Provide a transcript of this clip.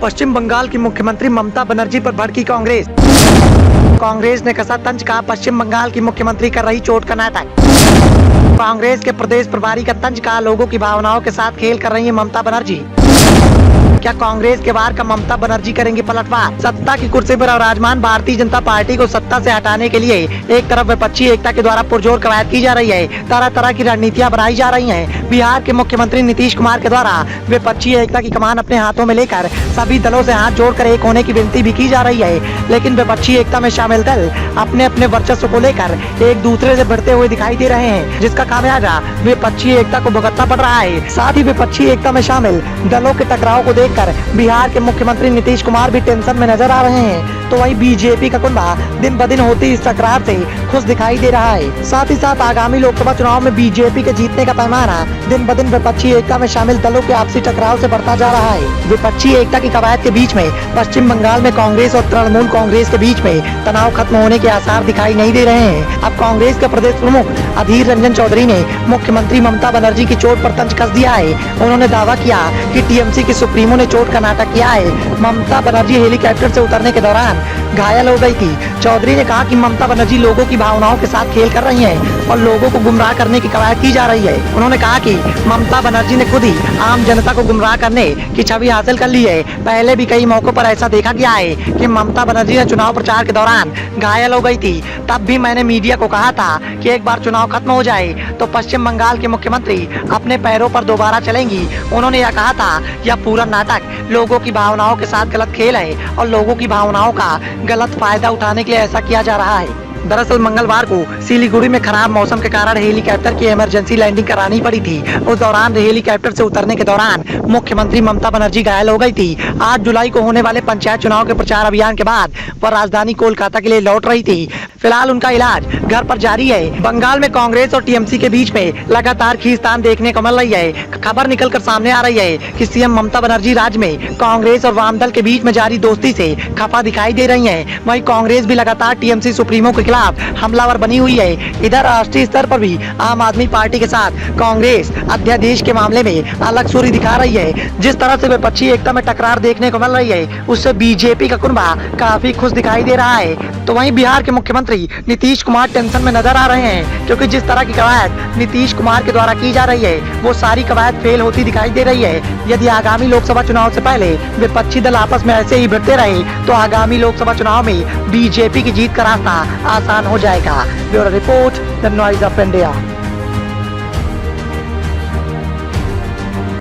पश्चिम बंगाल की मुख्यमंत्री ममता बनर्जी पर भड़की कांग्रेस। कांग्रेस ने कसा तंज, कहा पश्चिम बंगाल की मुख्यमंत्री कर रही चोट का नाटक। कांग्रेस के प्रदेश प्रभारी का तंज, कहा लोगों की भावनाओं के साथ खेल कर रही है ममता बनर्जी। क्या कांग्रेस के वार का ममता बनर्जी करेंगी पलटवार? सत्ता की कुर्सी पर विराजमान भारतीय जनता पार्टी को सत्ता से हटाने के लिए एक तरफ विपक्षी एकता के द्वारा पुरजोर कवायद की जा रही है, तरह तरह की रणनीतियां बनाई जा रही हैं। बिहार के मुख्यमंत्री नीतीश कुमार के द्वारा विपक्षी एकता की कमान अपने हाथों में लेकर सभी दलों से हाथ जोड़कर एक होने की विनती भी की जा रही है। लेकिन विपक्षी एकता में शामिल दल अपने अपने वर्चस्व को लेकर एक दूसरे से भिड़ते हुए दिखाई दे रहे हैं, जिसका खामियाजा विपक्षी एकता को भुगतना पड़ रहा है। साथ ही विपक्षी एकता में शामिल दलों के टकराव को देखकर बिहार के मुख्यमंत्री नीतीश कुमार भी टेंशन में नजर आ रहे हैं। तो वहीं बीजेपी का कुंभा दिन ब दिन होती इस टकराव से खुश दिखाई दे रहा है। साथ ही साथ आगामी लोकसभा चुनाव में बीजेपी के जीतने का पैमाना दिन ब दिन विपक्षी एकता में शामिल दलों के आपसी टकराव से बढ़ता जा रहा है। विपक्षी एकता की कवायद के बीच में पश्चिम बंगाल में कांग्रेस और तृणमूल कांग्रेस के बीच में तनाव खत्म होने के आसार दिखाई नहीं दे रहे हैं। अब कांग्रेस के प्रदेश प्रमुख अधीर रंजन चौधरी ने मुख्यमंत्री ममता बनर्जी की चोट पर तंज कस दिया है। उन्होंने दावा किया कि टीएमसी के सुप्रीमो ने चोट का नाटक किया है। ममता बनर्जी हेलीकॉप्टर से उतरने के दौरान घायल हो गई थी। चौधरी ने कहा कि ममता बनर्जी लोगों की भावनाओं के साथ खेल कर रही हैं और लोगों को गुमराह करने की कवायद की जा रही है। उन्होंने कहा कि ममता बनर्जी ने खुद ही आम जनता को गुमराह करने की छवि हासिल कर ली है। पहले भी कई मौकों पर ऐसा देखा गया है कि ममता बनर्जी ने चुनाव प्रचार के दौरान घायल हो गई थी। तब भी मैंने मीडिया को कहा था कि एक बार चुनाव खत्म हो जाए तो पश्चिम बंगाल के मुख्यमंत्री अपने पैरों पर दोबारा चलेंगी। उन्होंने यह कहा था यह पूरा नाटक लोगों की भावनाओं के साथ गलत खेल है और लोगों की भावनाओं का गलत फायदा उठाने के लिए ऐसा किया जा रहा है। दरअसल मंगलवार को सिलीगुड़ी में खराब मौसम के कारण हेलीकॉप्टर की इमरजेंसी लैंडिंग करानी पड़ी थी। उस दौरान हेलीकॉप्टर से उतरने के दौरान मुख्यमंत्री ममता बनर्जी घायल हो गई थी। 8 जुलाई को होने वाले पंचायत चुनाव के प्रचार अभियान के बाद वह राजधानी कोलकाता के लिए लौट रही थी। फिलहाल उनका इलाज घर पर जारी है। बंगाल में कांग्रेस और टीएमसी के बीच में लगातार खींचतान देखने को मिल रही है। खबर निकल कर सामने आ रही है कि सीएम ममता बनर्जी राज्य में कांग्रेस और वाम दल के बीच में जारी दोस्ती से खफा दिखाई दे रही है। वहीं कांग्रेस भी लगातार टीएमसी सुप्रीमो के खिलाफ हमलावर बनी हुई है। इधर राष्ट्रीय स्तर पर भी आम आदमी पार्टी के साथ कांग्रेस अध्यादेश के मामले में अलग सूरी दिखा रही है। जिस तरह से विपक्षी एकता में टकरार देखने को मिल रही है, उससे बीजेपी का कुनबा काफी खुश दिखाई दे रहा है। तो वहीं बिहार के मुख्यमंत्री नीतीश कुमार टेंशन में नजर आ रहे हैं, क्योंकि जिस तरह की कवायद नीतीश कुमार के द्वारा की जा रही है, वो सारी कवायद फेल होती दिखाई दे रही है। यदि आगामी लोकसभा चुनाव से पहले विपक्षी दल आपस में ऐसे ही भिड़ते रहे तो आगामी लोकसभा चुनाव में बीजेपी की जीत का रास्ता आसान हो जाएगा। Bureau report, the noise of India.